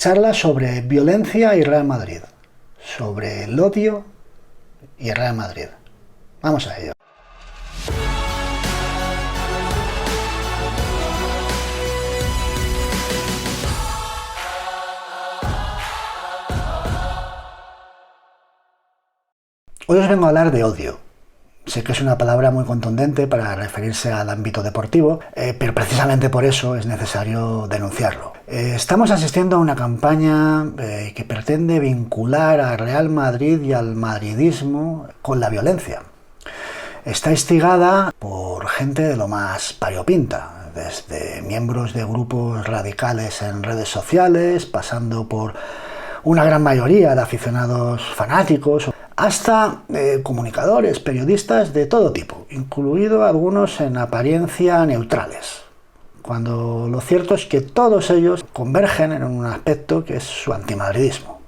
Charla sobre violencia y Real Madrid, sobre el odio y Real Madrid. Vamos a ello. Hoy os vengo a hablar de odio. Sé que es una palabra muy contundente para referirse al ámbito deportivo, pero precisamente por eso es necesario denunciarlo. Estamos asistiendo a una campaña que pretende vincular al Real Madrid y al madridismo con la violencia. Está instigada por gente de lo más variopinta, desde miembros de grupos radicales en redes sociales, pasando por una gran mayoría de aficionados fanáticos, hasta comunicadores, periodistas de todo tipo, incluidos algunos en apariencia neutrales, cuando lo cierto es que todos ellos convergen en un aspecto que es su antimadridismo.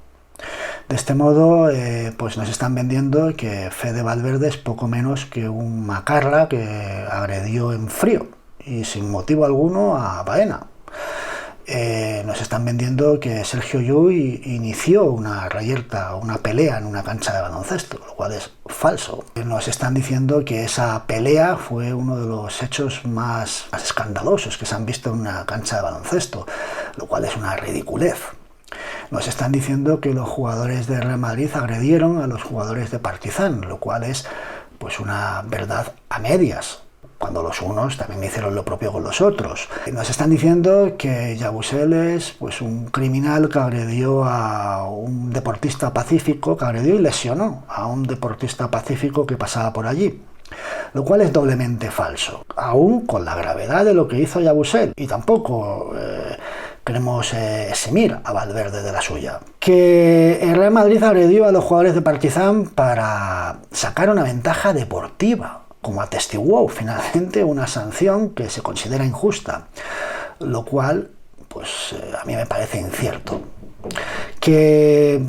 De este modo, pues nos están vendiendo que Fede Valverde es poco menos que un macarra que agredió en frío y sin motivo alguno a Baena. Nos están vendiendo que Sergio Llull inició una reyerta, una pelea en una cancha de baloncesto, lo cual es falso. Nos están diciendo que esa pelea fue uno de los hechos más escandalosos que se han visto en una cancha de baloncesto, lo cual es una ridiculez. Nos están diciendo que los jugadores de Real Madrid agredieron a los jugadores de Partizan, lo cual es pues una verdad a medias, cuando los unos también hicieron lo propio con los otros. Nos están diciendo que Yabusel es pues un criminal que agredió a un deportista pacífico, que agredió y lesionó a un deportista pacífico que pasaba por allí, lo cual es doblemente falso, aún con la gravedad de lo que hizo Yabusel, y tampoco queremos eximir a Valverde de la suya. Que el Real Madrid agredió a los jugadores de Partizan para sacar una ventaja deportiva, como atestiguó finalmente una sanción que se considera injusta, lo cual pues a mí me parece incierto. Que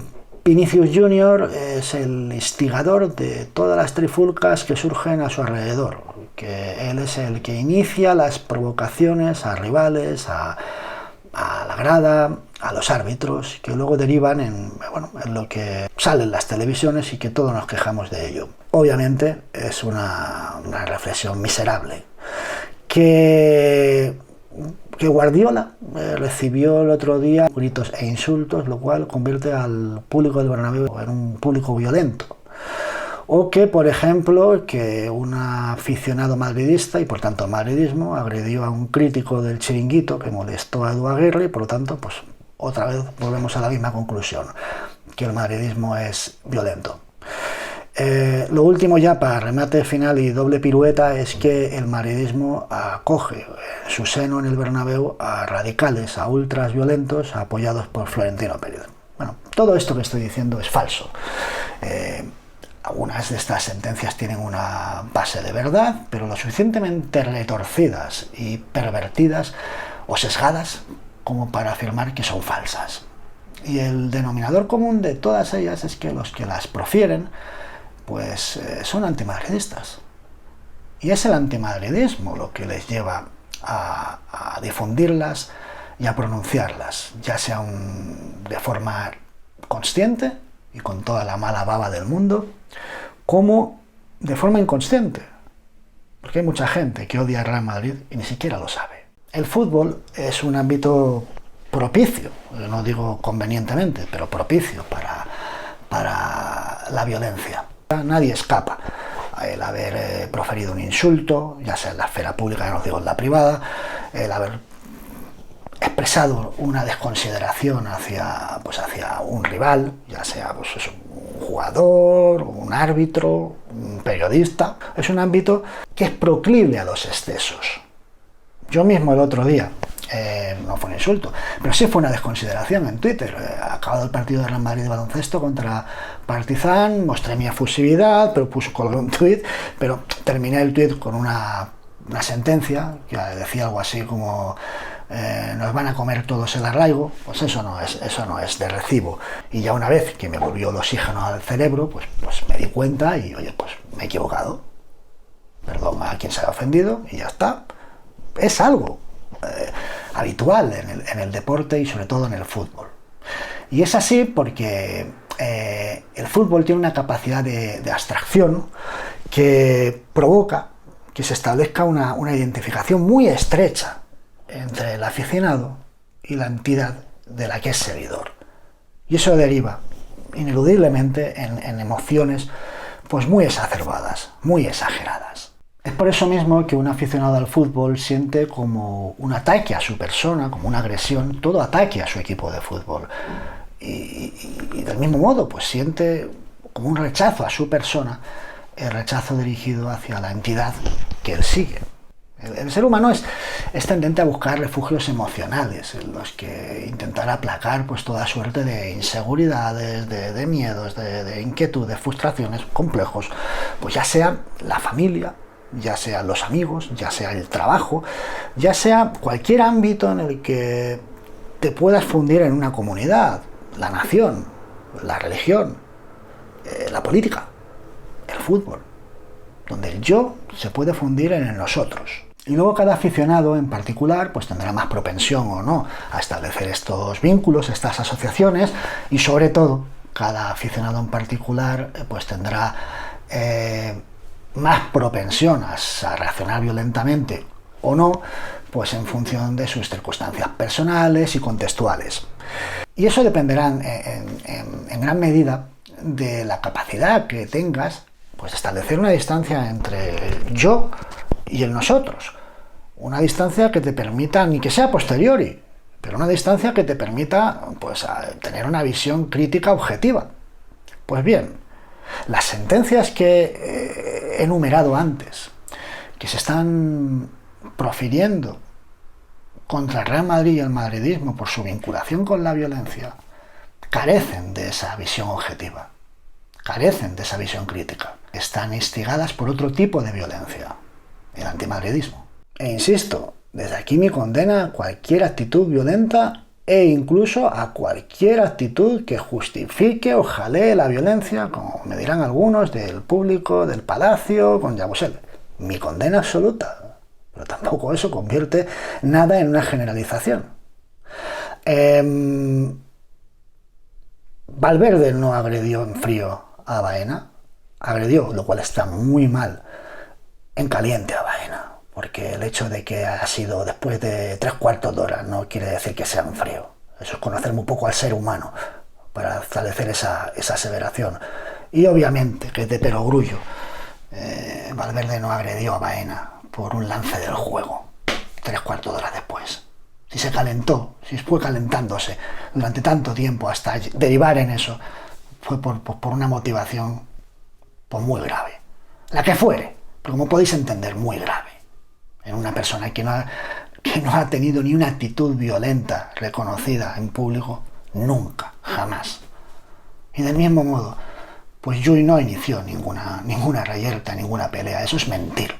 Vinicius Junior es el instigador de todas las trifulcas que surgen a su alrededor, que él es el que inicia las provocaciones a rivales, a la grada, a los árbitros, que luego derivan en lo que sale en las televisiones y que todos nos quejamos de ello. Obviamente es una reflexión miserable. Que Guardiola recibió el otro día gritos e insultos, lo cual convierte al público del Bernabéu en un público violento. O que, por ejemplo, que un aficionado madridista, y por tanto madridismo, agredió a un crítico del Chiringuito que molestó a Edu Aguirre, y por lo tanto, pues otra vez volvemos a la misma conclusión, que el madridismo es violento. Lo último ya para remate final y doble pirueta es que el madridismo acoge en su seno en el Bernabéu a radicales, a ultras violentos apoyados por Florentino Pérez. Bueno, todo esto que estoy diciendo es falso. Algunas de estas sentencias tienen una base de verdad, pero lo suficientemente retorcidas y pervertidas o sesgadas como para afirmar que son falsas. Y el denominador común de todas ellas es que los que las profieren pues son antimadridistas. Y es el antimadridismo lo que les lleva a difundirlas y a pronunciarlas, ya sea de forma consciente y con toda la mala baba del mundo, como de forma inconsciente, porque hay mucha gente que odia al Real Madrid y ni siquiera lo sabe. El fútbol es un ámbito propicio, no digo convenientemente, pero propicio para la violencia. Nadie escapa el haber proferido un insulto, ya sea en la esfera pública, no digo en la privada, el haber expresado una desconsideración hacia un rival, ya sea pues un jugador, un árbitro, un periodista. Es un ámbito que es proclive a los excesos. Yo mismo el otro día, no fue un insulto, pero sí fue una desconsideración en Twitter. Acabado el partido de Real Madrid de baloncesto contra Partizan, mostré mi efusividad, pero colgué un tuit, pero terminé el tuit con una sentencia que decía algo así como nos van a comer todos el arraigo. Pues eso no es de recibo. Y ya una vez que me volvió el oxígeno al cerebro, pues me di cuenta y oye, pues me he equivocado. Perdón a quien se haya ofendido y ya está. Es algo habitual en el deporte y sobre todo en el fútbol. Y es así porque el fútbol tiene una capacidad de abstracción que provoca que se establezca una identificación muy estrecha entre el aficionado y la entidad de la que es seguidor. Y eso deriva ineludiblemente en emociones pues muy exacerbadas, muy exageradas. Es por eso mismo que un aficionado al fútbol siente como un ataque a su persona, como una agresión, todo ataque a su equipo de fútbol. Y del mismo modo, pues siente como un rechazo a su persona, el rechazo dirigido hacia la entidad que él sigue. El ser humano es tendente a buscar refugios emocionales en los que intentar aplacar pues toda suerte de inseguridades, de miedos, de inquietudes, frustraciones, complejos, pues ya sea la familia, ya sean los amigos, ya sea el trabajo, ya sea cualquier ámbito en el que te puedas fundir en una comunidad, la nación, la religión, la política, el fútbol, donde el yo se puede fundir en el nosotros. Y luego cada aficionado en particular pues tendrá más propensión o no a establecer estos vínculos, estas asociaciones, y sobre todo cada aficionado en particular pues tendrá más propensión a reaccionar violentamente o no, pues en función de sus circunstancias personales y contextuales. Y eso dependerá en gran medida de la capacidad que tengas pues de establecer una distancia entre el yo y el nosotros. Una distancia que te permita, ni que sea posteriori, pero una distancia que te permita pues tener una visión crítica objetiva. Pues bien, las sentencias que he enumerado antes, que se están profiriendo contra el Real Madrid y el madridismo por su vinculación con la violencia, carecen de esa visión objetiva, carecen de esa visión crítica. Están instigadas por otro tipo de violencia, el antimadridismo. E insisto, desde aquí mi condena a cualquier actitud violenta e incluso a cualquier actitud que justifique o jalee la violencia, como me dirán algunos, del público, del Palacio, con Yabusel. Mi condena absoluta, pero tampoco eso convierte nada en una generalización. Valverde no agredió en frío a Baena, agredió, lo cual está muy mal, en caliente a Baena, porque el hecho de que ha sido después de 3/4 de hora no quiere decir que sea en frío. Eso es conocer muy poco al ser humano para establecer esa aseveración. Y obviamente que es de perogrullo. Valverde no agredió a Baena por un lance del juego 3/4 de hora después. Si se calentó, si fue calentándose durante tanto tiempo hasta derivar en eso, fue por una motivación pues muy grave. La que fuere, pero como podéis entender, muy grave. En una persona que no ha tenido ni una actitud violenta reconocida en público, nunca, jamás. Y del mismo modo, pues Llull no inició ninguna reyerta, ninguna pelea. Eso es mentir.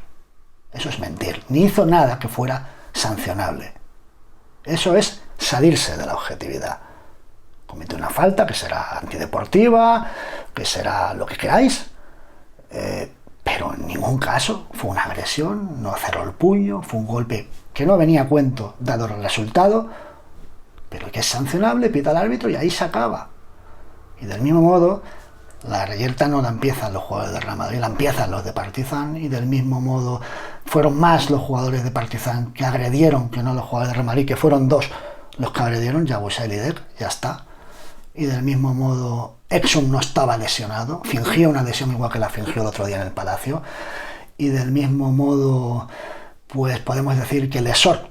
Eso es mentir. Ni hizo nada que fuera sancionable. Eso es salirse de la objetividad. Comete una falta que será antideportiva, que será lo que queráis, pero en ningún caso fue una agresión, no cerró el puño, fue un golpe que no venía a cuento dado el resultado, pero que es sancionable, pita el árbitro y ahí se acaba. Y del mismo modo, la reyerta no la empiezan los jugadores de Real Madrid, la empiezan los de Partizan, y del mismo modo fueron más los jugadores de Partizan que agredieron que no los jugadores de Real Madrid, que fueron 2 los que agredieron, Yabusel y Dec, ya está. Y del mismo modo, Exum no estaba lesionado, fingía una lesión igual que la fingió el otro día en el Palacio. Y del mismo modo, pues podemos decir que Lesor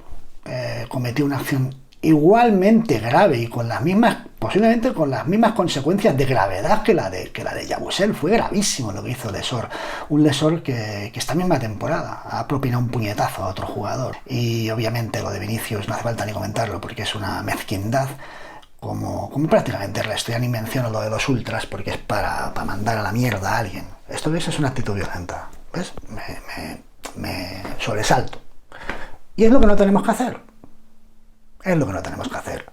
cometió una acción igualmente grave y con las mismas, posiblemente con las mismas consecuencias de gravedad que la de Yabusel. Fue gravísimo lo que hizo Lesor. Un Lesor que esta misma temporada ha propinado un puñetazo a otro jugador. Y obviamente lo de Vinicius no hace falta ni comentarlo porque es una mezquindad. Como prácticamente el resto. Ya ni menciono lo de los ultras porque es para mandar a la mierda a alguien. Esto es una actitud violenta. ¿Ves? Me sobresalto. Y es lo que no tenemos que hacer. Es lo que no tenemos que hacer.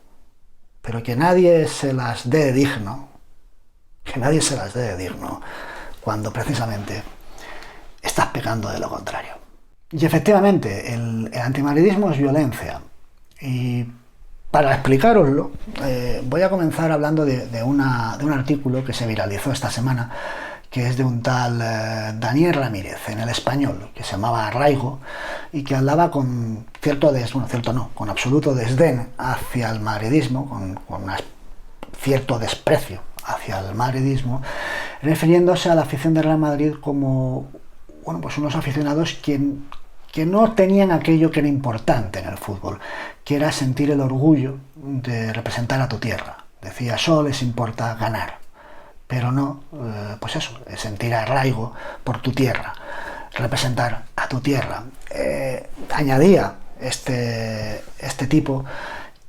Pero que nadie se las dé de digno. Que nadie se las dé de digno cuando precisamente estás pecando de lo contrario. Y efectivamente, el antimadridismo es violencia. Y Para explicároslo, voy a comenzar hablando de un artículo que se viralizó esta semana, que es de un tal Daniel Ramírez en El Español, que se llamaba Arraigo, y que hablaba con con absoluto desdén hacia el madridismo, con cierto desprecio hacia el madridismo, refiriéndose a la afición del Real Madrid como pues unos aficionados que no tenían aquello que era importante en el fútbol, que era sentir el orgullo de representar a tu tierra. Decía, solo les importa ganar, pero no, sentir arraigo por tu tierra, representar a tu tierra. Añadía este tipo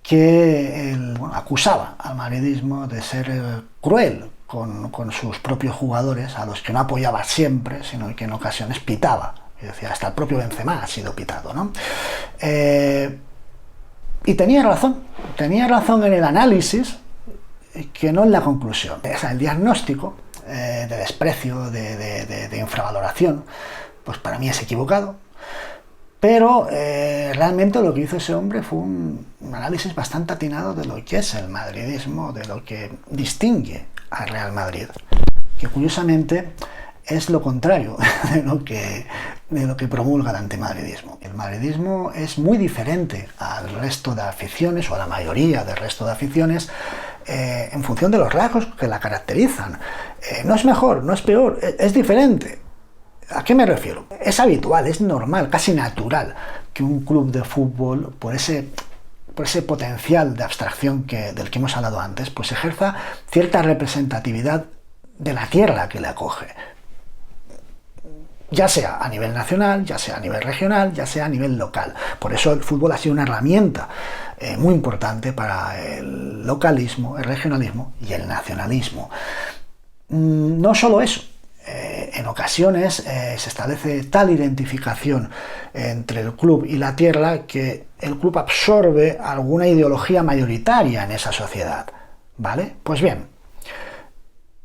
que acusaba al madridismo de ser cruel con sus propios jugadores, a los que no apoyaba siempre, sino que en ocasiones pitaba. Y decía, hasta el propio Benzema ha sido pitado, ¿no? Y tenía razón en el análisis, que no en la conclusión. O sea, el diagnóstico de desprecio, de infravaloración, pues para mí es equivocado, pero realmente lo que hizo ese hombre fue un análisis bastante atinado de lo que es el madridismo, de lo que distingue al Real Madrid, que curiosamente es lo contrario de lo que promulga el antimadridismo. El madridismo es muy diferente al resto de aficiones, o a la mayoría del resto de aficiones, en función de los rasgos que la caracterizan. No es mejor, no es peor, es diferente. ¿A qué me refiero? Es habitual, es normal, casi natural, que un club de fútbol, por ese potencial de abstracción del que hemos hablado antes, pues ejerza cierta representatividad de la tierra que le acoge, ya sea a nivel nacional, ya sea a nivel regional, ya sea a nivel local. Por eso el fútbol ha sido una herramienta muy importante para el localismo, el regionalismo y el nacionalismo. No solo eso, en ocasiones se establece tal identificación entre el club y la tierra que el club absorbe alguna ideología mayoritaria en esa sociedad, ¿vale? Pues bien,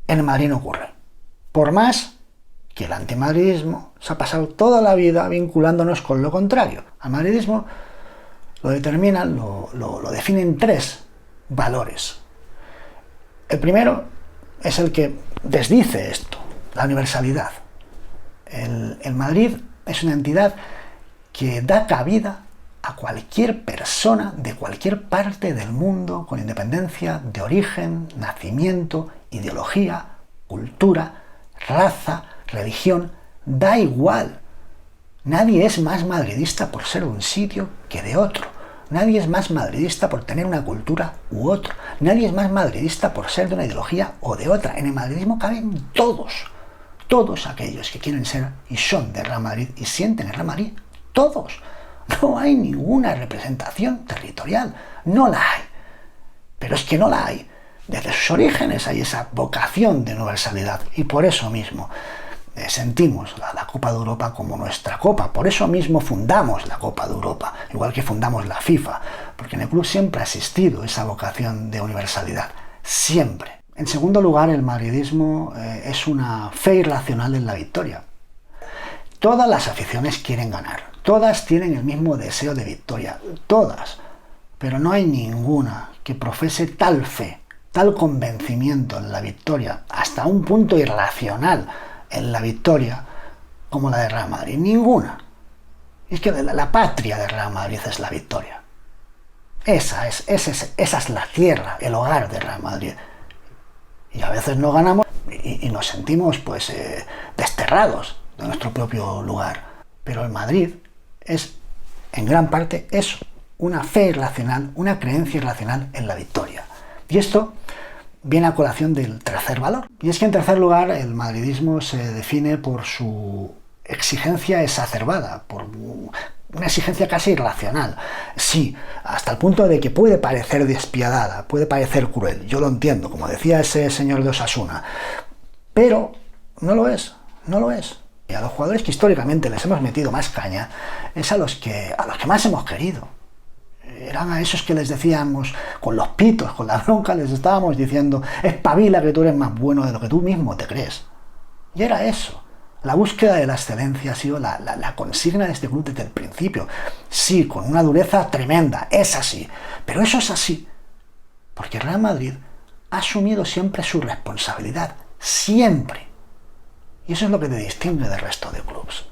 en Madrid no ocurre. Por más que el antimadridismo se ha pasado toda la vida vinculándonos con lo contrario. Al madridismo lo determinan, lo definen tres valores. El primero es el que desdice esto, la universalidad. El Madrid es una entidad que da cabida a cualquier persona de cualquier parte del mundo, con independencia de origen, nacimiento, ideología, cultura, raza, religión, da igual. Nadie es más madridista por ser de un sitio que de otro. Nadie es más madridista por tener una cultura u otra. Nadie es más madridista por ser de una ideología o de otra. En el madridismo caben todos aquellos que quieren ser y son de Real Madrid y sienten el Real Madrid. Todos. No hay ninguna representación territorial. No la hay. Pero es que no la hay. Desde sus orígenes hay esa vocación de universalidad, y por eso mismo sentimos la Copa de Europa como nuestra copa. Por eso mismo fundamos la Copa de Europa, igual que fundamos la FIFA, porque en el club siempre ha existido esa vocación de universalidad, siempre. En segundo lugar, el madridismo es una fe irracional en la victoria. Todas las aficiones quieren ganar, todas tienen el mismo deseo de victoria, todas, pero no hay ninguna que profese tal fe, tal convencimiento en la victoria, hasta un punto irracional en la victoria, como la de Real Madrid. Ninguna. Y es que la patria de Real Madrid es la victoria. Esa es la tierra, el hogar de Real Madrid. Y a veces no ganamos y nos sentimos desterrados de nuestro propio lugar. Pero el Madrid es, en gran parte, eso, una fe irracional, una creencia irracional en la victoria. Y esto viene a colación del tercer valor. Y es que, en tercer lugar, el madridismo se define por su exigencia exacerbada, por una exigencia casi irracional. Sí, hasta el punto de que puede parecer despiadada, puede parecer cruel. Yo lo entiendo, como decía ese señor de Osasuna. Pero no lo es, no lo es. Y a los jugadores que históricamente les hemos metido más caña es a los que más hemos querido. Eran a esos que les decíamos, con los pitos, con la bronca, les estábamos diciendo, espabila, que tú eres más bueno de lo que tú mismo te crees. Y era eso. La búsqueda de la excelencia ha sido la consigna de este club desde el principio. Sí, con una dureza tremenda, es así. Pero eso es así porque el Real Madrid ha asumido siempre su responsabilidad. Siempre. Y eso es lo que te distingue del resto de clubes,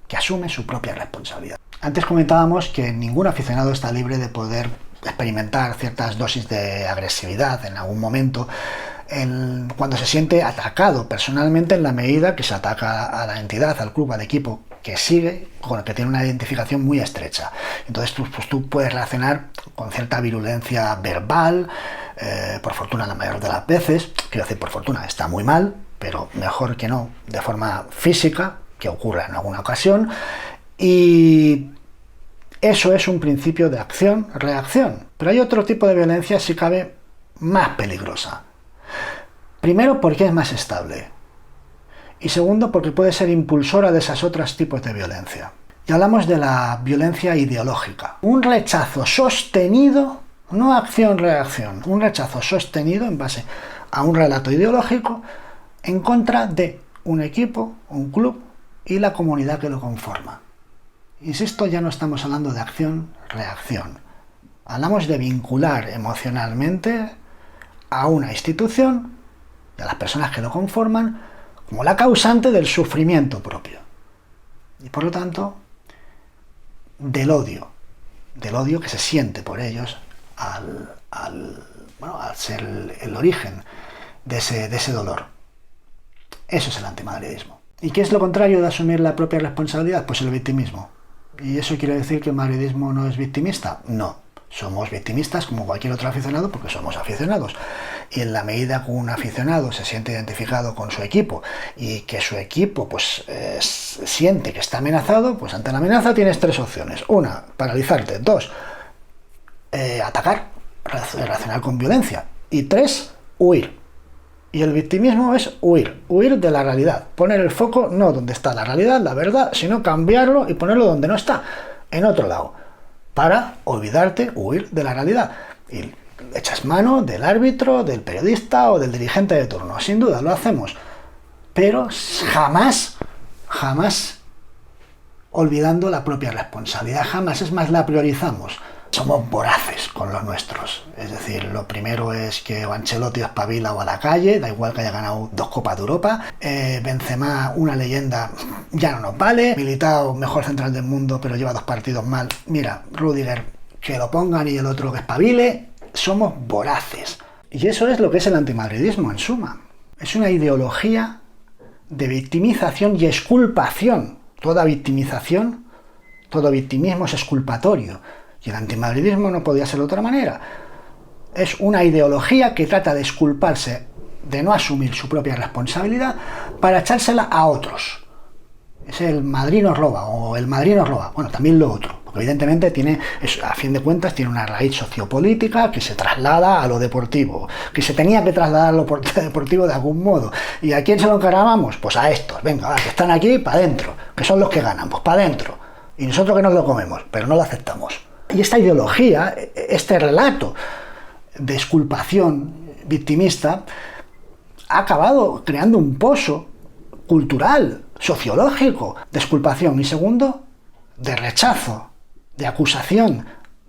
que asume su propia responsabilidad. Antes comentábamos que ningún aficionado está libre de poder experimentar ciertas dosis de agresividad en algún momento cuando se siente atacado personalmente, en la medida que se ataca a la entidad, al club, al equipo que sigue, con el que tiene una identificación muy estrecha. Entonces pues tú puedes reaccionar con cierta virulencia verbal, por fortuna la mayor de las veces, quiero decir por fortuna, está muy mal, pero mejor que no, de forma física, que ocurra en alguna ocasión, y eso es un principio de acción-reacción. Pero hay otro tipo de violencia, si cabe, más peligrosa. Primero, porque es más estable. Y segundo, porque puede ser impulsora de esos otros tipos de violencia. Y hablamos de la violencia ideológica. Un rechazo sostenido, no acción-reacción, un rechazo sostenido en base a un relato ideológico en contra de un equipo, un club y la comunidad que lo conforma. Insisto, ya no estamos hablando de acción-reacción. Hablamos de vincular emocionalmente a una institución y a las personas que lo conforman como la causante del sufrimiento propio. Y por lo tanto, del odio que se siente por ellos al ser el origen de ese dolor. Eso es el antimadridismo. ¿Y qué es lo contrario de asumir la propia responsabilidad? Pues el victimismo. ¿Y eso quiere decir que el madridismo no es victimista? No. Somos victimistas como cualquier otro aficionado porque somos aficionados. Y en la medida que un aficionado se siente identificado con su equipo y que su equipo siente que está amenazado, pues ante la amenaza tienes tres opciones. Una, paralizarte. Dos, atacar, reaccionar con violencia. Y tres, huir. Y el victimismo es huir de la realidad. Poner el foco no donde está la realidad, la verdad, sino cambiarlo y ponerlo donde no está, en otro lado, para olvidarte, huir de la realidad. Y echas mano del árbitro, del periodista o del dirigente de turno. Sin duda, lo hacemos. Pero jamás olvidando la propia responsabilidad. Jamás, es más, la priorizamos. Somos voraces con los nuestros. Es decir, lo primero es que Ancelotti espabila o a la calle, da igual que haya ganado 2 Copas de Europa. Benzema, una leyenda, ya no nos vale. Militao, mejor central del mundo, pero lleva 2 partidos mal. Mira, Rüdiger, que lo pongan y el otro que espabile. Somos voraces. Y eso es lo que es el antimadridismo, en suma. Es una ideología de victimización y exculpación. Toda victimización, todo victimismo es exculpatorio. Y el antimadridismo no podía ser de otra manera. Es una ideología que trata de exculparse, de no asumir su propia responsabilidad para echársela a otros. Es el Madrid nos roba o el Madrid nos roba. Bueno, también lo otro, porque evidentemente a fin de cuentas tiene una raíz sociopolítica que se traslada a lo deportivo, que se tenía que trasladar a lo deportivo de algún modo. ¿Y a quién se lo encarábamos? Pues a estos, venga, que están aquí, para adentro, que son los que ganan, pues para adentro. Y nosotros que nos lo comemos, pero no lo aceptamos. Y esta ideología, este relato de exculpación victimista, ha acabado creando un pozo cultural, sociológico, de exculpación. Y segundo, de rechazo, de acusación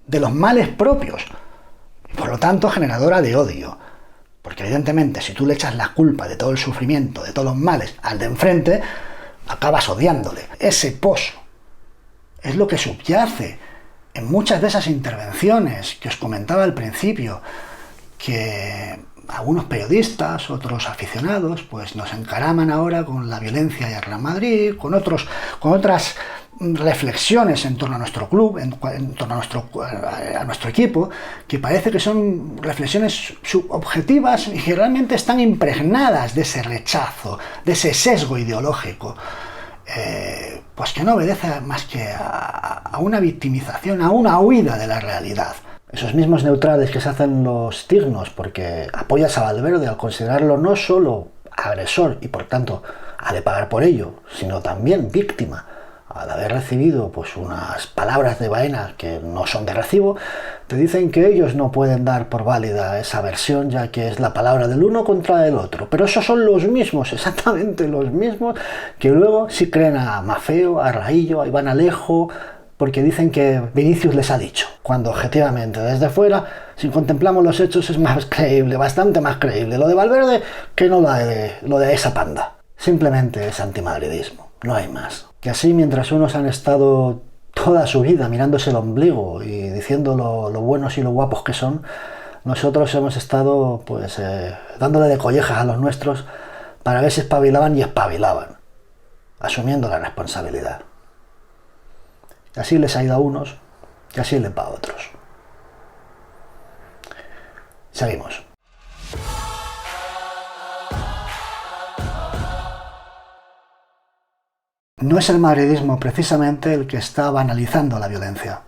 de los males propios. Y por lo tanto, generadora de odio. Porque evidentemente, si tú le echas la culpa de todo el sufrimiento, de todos los males al de enfrente, acabas odiándole. Ese pozo es lo que subyace en muchas de esas intervenciones que os comentaba al principio, que algunos periodistas, otros aficionados, pues nos encaraman ahora con la violencia y el Real Madrid, con otras reflexiones en torno a nuestro club, en torno a nuestro equipo, que parece que son reflexiones subobjetivas y que realmente están impregnadas de ese rechazo, de ese sesgo ideológico. Pues que no obedece más que a una victimización, a una huida de la realidad. Esos mismos neutrales que se hacen los dignos porque apoyas a Valverde al considerarlo no solo agresor y por tanto ha de pagar por ello, sino también víctima, al haber recibido pues unas palabras de Baena que no son de recibo, te dicen que ellos no pueden dar por válida esa versión, ya que es la palabra del uno contra el otro. Pero esos son los mismos, exactamente los mismos, que luego sí creen a Maffeo, a Raillo, a Iván Alejo, porque dicen que Vinicius les ha dicho, cuando objetivamente desde fuera, si contemplamos los hechos, es más creíble, bastante más creíble lo de Valverde que no lo de esa panda. Simplemente es antimadridismo, no hay más. Que así, mientras unos han estado toda su vida mirándose el ombligo y diciendo lo buenos y lo guapos que son, nosotros hemos estado pues dándole de collejas a los nuestros para ver si espabilaban y espabilaban, asumiendo la responsabilidad. Y así les ha ido a unos y así les va a otros. Seguimos. No es el madridismo precisamente el que está banalizando la violencia.